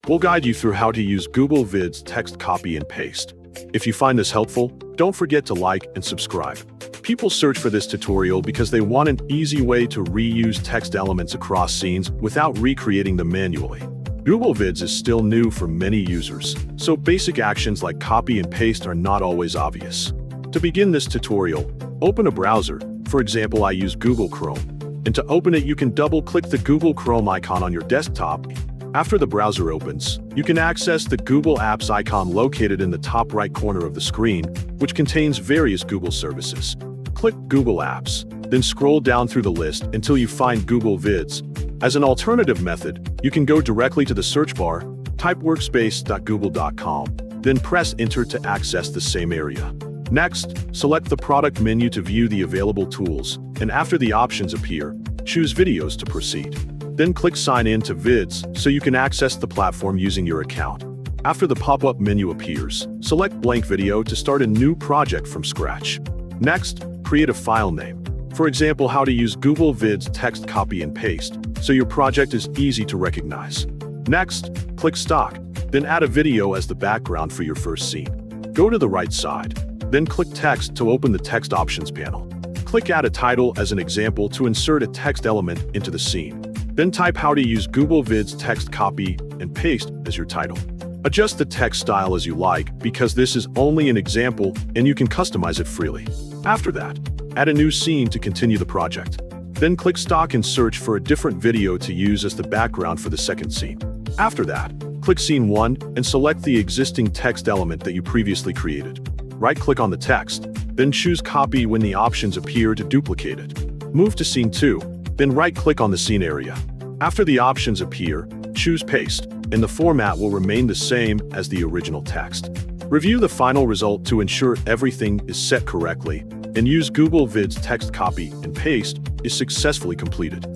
we'll guide you through how to use Google Vids text copy and paste. If you find this helpful, don't forget to like and subscribe. People search for this tutorial because they want an easy way to reuse text elements across scenes without recreating them manually. Google Vids is still new for many users, so basic actions like copy and paste are not always obvious. To begin this tutorial, open a browser. For example, I use Google Chrome. And to open it, you can double-click the Google Chrome icon on your desktop. After the browser opens, you can access the Google Apps icon located in the top right corner of the screen, which contains various Google services. Click Google Apps, then scroll down through the list until you find Google Vids. As an alternative method, you can go directly to the search bar, type workspace.google.com, then press Enter to access the same area. Next, select the product menu to view the available tools, and after the options appear, choose Videos to proceed. Then click Sign in to Vids so you can access the platform using your account. After the pop-up menu appears, select Blank Video to start a new project from scratch. Next, create a file name. For example, how to use Google Vids text copy and paste, so your project is easy to recognize. Next, click Stock, then add a video as the background for your first scene. Go to the right side, then click Text to open the Text Options panel. Click Add a Title as an example to insert a text element into the scene. Then type how to use Google Vids text copy and paste as your title. Adjust the text style as you like because this is only an example and you can customize it freely. After that, add a new scene to continue the project. Then click Stock and search for a different video to use as the background for the second scene. After that, click Scene 1 and select the existing text element that you previously created. Right-click on the text, then choose Copy when the options appear to duplicate it. Move to Scene 2, then right-click on the scene area. After the options appear, choose Paste, and the format will remain the same as the original text. Review the final result to ensure everything is set correctly, and use Google Vids text copy and paste is successfully completed.